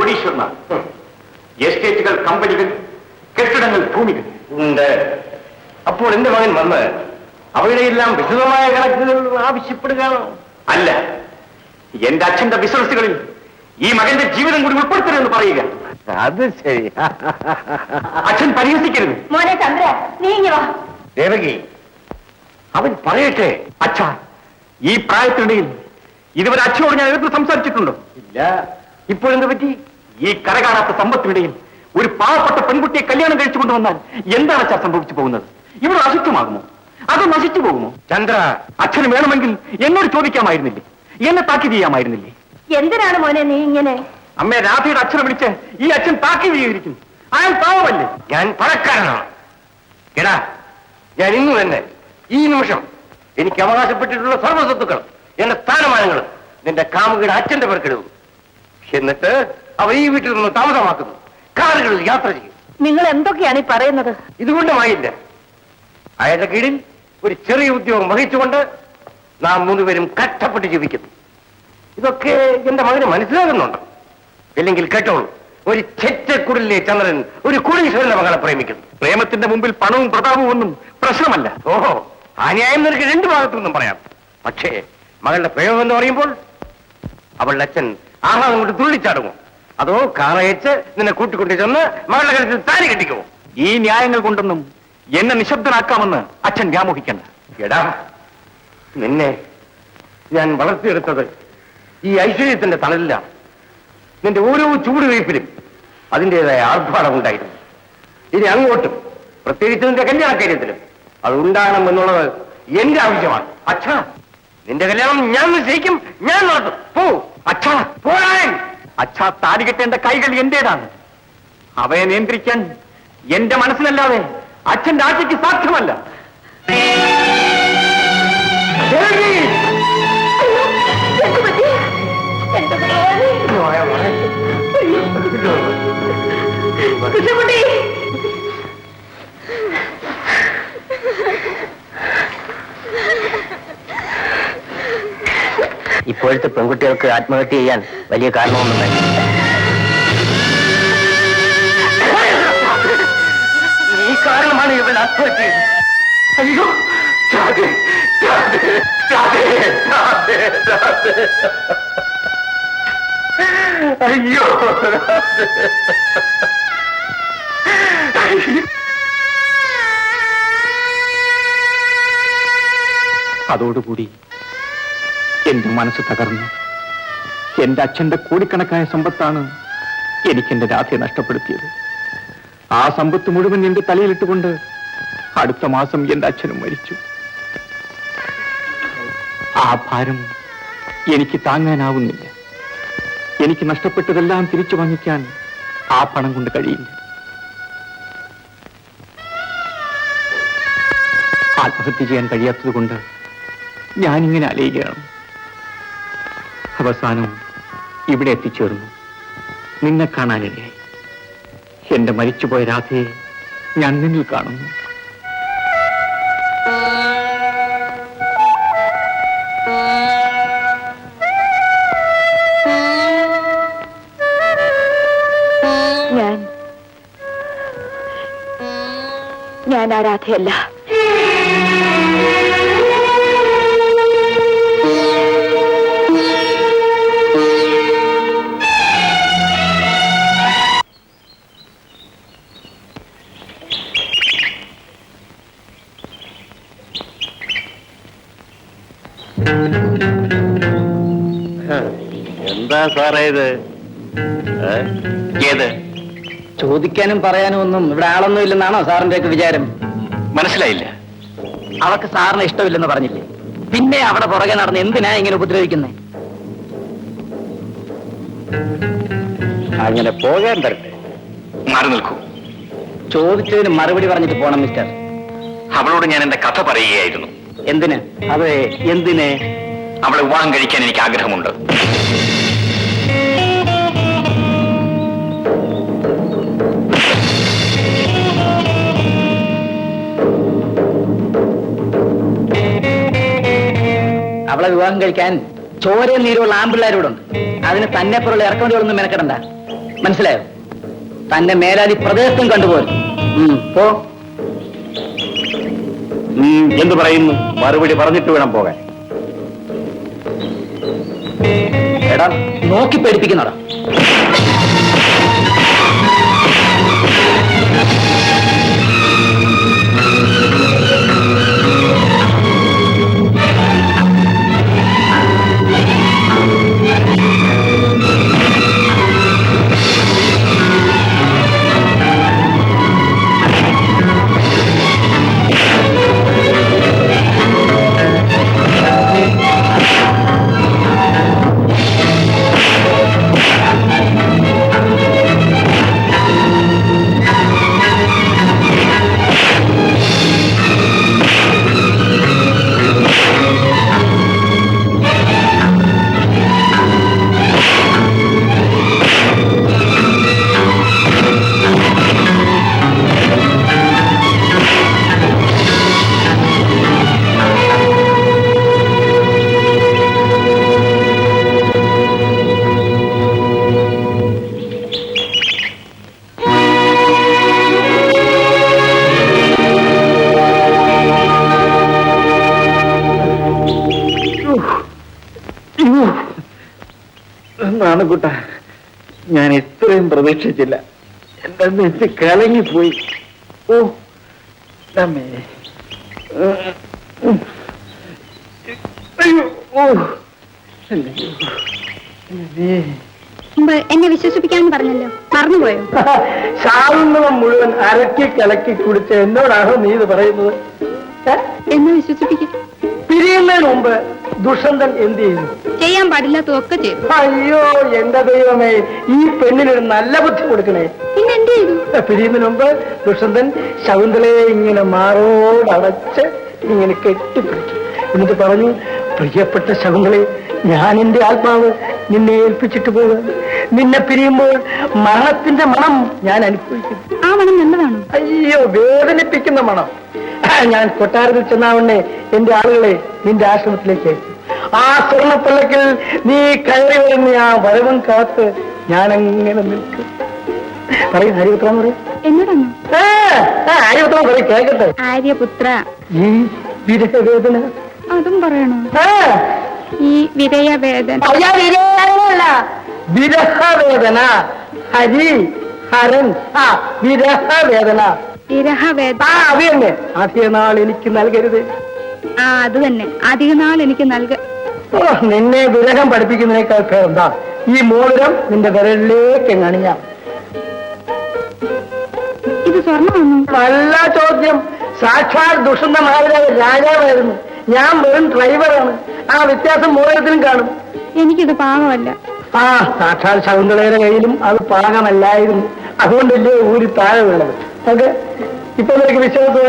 കോടീശ്വരനാണ്. എസ്റ്റേറ്റുകൾ, കമ്പനികൾ, കെട്ടിടങ്ങൾ, ഭൂമികൾ ഉണ്ട്. അപ്പോൾ എന്റെ മകൻ വന്ന് അവയുടെയെല്ലാം വിശദമായ കണക്കുകൾ ആവശ്യപ്പെടുകയാണോ? അല്ല, എന്റെ അച്ഛന്റെ ബിസിനസ്സുകളിൽ ഈ മകന്റെ ജീവിതം കൂടി ഉൾപ്പെടുത്തരുതെന്ന് പറയുക. അത് ശരി. അച്ഛൻ പരിഹസിക്കരുത്. മോനെ ചന്ദ്ര, നീങ്ങി വാ. ദേവകി, അവൻ പറയട്ടെ. അച്ഛ, ഈ പ്രായത്തിനിടയിൽ ഇതുവരെ അച്ഛനോട് ഞാൻ എതിർത്ത് സംസാരിച്ചിട്ടുണ്ടോ? ഇല്ല. ഇപ്പോഴെന്ത് പറ്റി? ഈ കരകാണാത്ത സമ്പത്തിനിടയിൽ ഒരു പാവപ്പെട്ട പെൺകുട്ടിയെ കല്യാണം കഴിച്ചു കൊണ്ടുവന്നാൽ എന്താണ് അച്ഛാ സംഭവിച്ചു പോകുന്നത്? ഇവിടെ അശുദ്ധമാകുമോ? അത് നശിച്ചു പോകുമോ? ചന്ദ്ര, അച്ഛന് വേണമെങ്കിൽ എന്നോട് ചോദിക്കാമായിരുന്നില്ലേ? എന്നെ താക്കീത് ചെയ്യാമായിരുന്നില്ലേ? എന്തിനാണ് മോനെ നീ ഇങ്ങനെ? അമ്മേ, രാധയുടെ അച്ഛനെ വിളിച്ച് ഈ അച്ഛൻ താക്കീത് ചെയ്തിരിക്കുന്നു. അയാൾ പാവമല്ലേ? ഞാൻ പണക്കാരനാണ്. എടാ, ഞാൻ ഇന്ന് തന്നെ ഈ നിമിഷം എനിക്ക് അവകാശപ്പെട്ടിട്ടുള്ള സർവ്വസ്വത്തുക്കൾ, എന്റെ സ്ഥാനമാനങ്ങൾ നിന്റെ കാമുകിയുടെ അച്ഛന്റെ പേർക്കെടുക്കും. എന്നിട്ട് അവ ഈ വീട്ടിൽ നിന്ന് താമസമാക്കുന്നു, കാറുകളിൽ യാത്ര ചെയ്യും. നിങ്ങൾ എന്തൊക്കെയാണ് ഈ പറയുന്നത്? ഇതുകൊണ്ടുമായില്ല, അയാളുടെ കീഴിൽ ഒരു ചെറിയ ഉദ്യോഗം വഹിച്ചുകൊണ്ട് നാം മൂന്നുപേരും കഷ്ടപ്പെട്ട് ജീവിക്കുന്നു. ഇതൊക്കെ എന്റെ മകന് മനസ്സിലാകുന്നുണ്ട്. ഇല്ലെങ്കിൽ കേട്ടോളൂ, ഒരു ചെറ്റക്കുടലിലെ ചന്ദ്രൻ ഒരു കോടീശ്വരന്റെ മകളെ പ്രേമിക്കുന്നു. പ്രേമത്തിന്റെ മുമ്പിൽ പണവും പ്രതാപവും ഒന്നും പ്രശ്നമല്ല. ഓഹോ, ആ ന്യായം നിനക്ക് രണ്ടു ഭാഗത്തുനിന്നും പറയാം. പക്ഷേ മകളുടെ പ്രേമം എന്ന് പറയുമ്പോൾ അവളുടെ അച്ഛൻ ആഹ്ലാദം കൊണ്ട് തുള്ളിച്ചാടുമോ? അതോ കാറയച്ച് നിന്നെ കൂട്ടിക്കൊണ്ടു ചെന്ന് മകളുടെ കഴുത്തിൽ താലി കെട്ടിക്കുമോ? ഈ ന്യായങ്ങൾ കൊണ്ടൊന്നും എന്നെ നിശബ്ദനാക്കാമെന്ന് അച്ഛൻ വ്യാമോഹിക്കണ്ട. എടാ, നിന്നെ ഞാൻ വളർത്തിയെടുത്തത് ഈ ഐശ്വര്യത്തിന്റെ തണലിലാണ്. നിന്റെ ഓരോ ചൂടുവയ്പ്പിലും അതിൻ്റെതായ ആർഭാടമുണ്ടായിരുന്നു. ഇനി അങ്ങോട്ടും, പ്രത്യേകിച്ച് നിന്റെ കല്യാണക്കാര്യത്തിലും അത് ഉണ്ടാകണമെന്നുള്ളത് എന്റെ ആവശ്യമാണ്. അച്ഛാ, നിന്റെ കല്യാണം ഞാൻ നിശ്ചയിക്കും, ഞാൻ നടത്തും. പോ അച്ഛാ, പോരാൻ. അച്ഛാ, താലി കെട്ടേണ്ട കൈകൾ എന്റേതാണ്. അവയെ നിയന്ത്രിക്കാൻ എന്റെ മനസ്സിലല്ലാതെ അച്ഛന്റെ ആശയ്ക്ക് സാധ്യമല്ല. ഇപ്പോഴത്തെ പെൺകുട്ടികൾക്ക് ആത്മഹത്യ ചെയ്യാൻ വലിയ കാരണമൊന്നും വേണ്ട. ഈ കാരണമാണ് ഇവൻ ആത്മഹത്യ ചെയ്തത്. അയ്യോ, രാധേ, രാധേ, രാധേ, രാധേ, രാധേ. അയ്യോ, അതോടുകൂടി എന്റെ മനസ്സ് തകർന്നു. എന്റെ അച്ഛന്റെ കോടിക്കണക്കായ സമ്പത്താണ് എനിക്കെന്റെ രാധയെ നഷ്ടപ്പെടുത്തിയത്. ആ സമ്പത്ത് മുഴുവൻ എന്റെ തലയിലിട്ടുകൊണ്ട് അടുത്ത മാസം എന്റെ അച്ഛനും മരിച്ചു. ആ ഭാരം എനിക്ക് താങ്ങാനാവുന്നില്ല. എനിക്ക് നഷ്ടപ്പെട്ടതെല്ലാം തിരിച്ചു വാങ്ങിക്കാൻ ആ പണം കൊണ്ട് കഴിയില്ല. ആത്മഹത്യ ചെയ്യാൻ കഴിയാത്തത് കൊണ്ട് ഞാനിങ്ങനെ അലയുകയാണ്. അവസാനം ഇവിടെ എത്തിച്ചേർന്നു. നിന്നെ കാണാനിടയായി. എന്റെ മരിച്ചുപോയ രാധയെ ഞാൻ നിന്നിൽ കാണുന്നു. ഞാൻ ആ രാധയല്ല. എന്താ സാറേ ഇത്? ഏത്? ചോദിക്കാനും പറയാനും ഒന്നും ഇവിടെ ആളൊന്നും ഇല്ലെന്നാണോ സാറിന്റെ ഒക്കെ വിചാരം? മനസ്സിലായില്ല. അവർക്ക് സാറിന് ഇഷ്ടമില്ലെന്ന് പറഞ്ഞില്ലേ, പിന്നെ അവിടെ പുറകെ നടന്ന് എന്തിനാ ഇങ്ങനെ ഉപദ്രവിക്കുന്നേ? അങ്ങനെ പോകാൻ തരട്ടെ. മാറി നിൽക്കൂ. ചോദിച്ചതിന് മറുപടി പറഞ്ഞിട്ട് പോണം മിസ്റ്റർ. അവളോട് ഞാൻ എന്റെ കഥ പറയുകയായിരുന്നു. എന്തിന്? അതെ, എന്തിന്? അവളെ വിവാഹം കഴിക്കാൻ എനിക്ക് ആഗ്രഹമുണ്ട്. അവളെ വിവാഹം കഴിക്കാൻ ചോരയും നീരുള്ള ആമ്പിള്ളേരോടുണ്ട്. അതിന് തന്നെ പുറമുള്ള ഇറക്കുമതികളൊന്നും മെനക്കെടണ്ട. മനസ്സിലായോ? തന്റെ മേലാതി പ്രദേശത്തും കണ്ടുപോലും. പോ. എന്ത് പറയുന്നു? മറുപടി പറഞ്ഞിട്ട് വേണം പോകാൻ. എടാ, നോക്കി പേടിപ്പിക്കുന്നടാ. നാണുകുട്ട, ഞാൻ ഇത്രയും പ്രതീക്ഷിച്ചില്ല. എന്റെ നെറ്റ് കലങ്ങിപ്പോയി. ഓ അമ്മേ. അയ്യോ. ഓ എന്നെ വിശ്വസിപ്പിക്കാന്ന് പറഞ്ഞല്ലോ, മറന്നുപോയോ? ശാകുന്തളം മുഴുവൻ അരക്കി കലക്കി കുടിച്ച് എന്നോടാണോ നീ ഇത് പറയുന്നത്? എന്നെ വിശ്വസിപ്പിക്കും. പിരിയുന്നതിന് മുമ്പ് ദുഷ്യന്തൻ എന്ത് ചെയ്തു? ചെയ്യാൻ പാടില്ലാത്തതൊക്കെ ചെയ്തു. അയ്യോ എന്റെ ദൈവമേ, ഈ പെണ്ണിനൊരു നല്ല ബുദ്ധി കൊടുക്കണേ. പിന്നെ എന്ത് ചെയ്തു? പിരിയുന്നതിന് മുമ്പ് ദുഷ്യന്തൻ ശകുന്തളയെ ഇങ്ങനെ മാറോടടച്ച് ഇങ്ങനെ കെട്ടിപ്പിടിച്ചു. എന്നിട്ട് പറഞ്ഞു, പ്രിയപ്പെട്ട ശകുന്തളെ, ഞാൻ എന്റെ ആത്മാവ് നിന്നെ ഏൽപ്പിച്ചിട്ട് പോകാൻ. നിന്നെ പിരിയുമ്പോൾ മരണത്തിന്റെ മണം ഞാൻ അനുഭവിക്കുന്നു. ആ മണം നല്ലതാണോ? അയ്യോ, വേദനിപ്പിക്കുന്ന മണം. ഞാൻ കൊട്ടാരത്തിൽ ചെന്നാവണ്ണെ എന്റെ ആളുകളെ നിന്റെ ആശ്രമത്തിലേക്ക് അയച്ചു. ആ സ്വർണ്ണപ്പല്ലക്കിൽ നീ കയറി വരുന്ന ആ വരവും കാത്ത് ഞാൻ അങ്ങനെ നിൽക്കും. പറയും ആര്യപുത്ര എന്ന് പറയും. എന്നോടാണോ? ആര്യപുത്രം പറയും, കേൾക്കട്ടെ. ആര്യപുത്ര. ഈ വിരഹവേദന അതും പറയണോ? ഈ വിരയവേദന. വിരഹവേദന. ഹരി ഹരൻ. വിരഹവേദന. വിരഹവേദന. അത് തന്നെ. അധിക നാൾ എനിക്ക് നൽകരുത്. അത് തന്നെ, അധിക നാൾ എനിക്ക് നിന്നെ വിരഹം പഠിപ്പിക്കുന്നതിനേക്കാൾ എന്താ ഈ മോതിരം നിന്റെ വിരലിലേക്ക് അണിഞ്ഞ. ഇത് സ്വർണ്ണമാണോ? നല്ല ചോദ്യം. സാക്ഷാൽ ദുഷ്യന്ത മഹാരാജ രാജാവായിരുന്നു, ഞാൻ വെറും ഡ്രൈവറാണ്. ആ വ്യത്യാസം മോതിരത്തിലും കാണും. എനിക്കിത് പാകമല്ല. സാക്ഷാൽ ശകുന്തളയുടെ കയ്യിലും അത് പാകമല്ലായിരുന്നു. അതുകൊണ്ടല്ലേ ഊരി താഴെ വീണത്. ഓക്കെ, ഇപ്പൊ നിനക്ക് വിശ്വാസം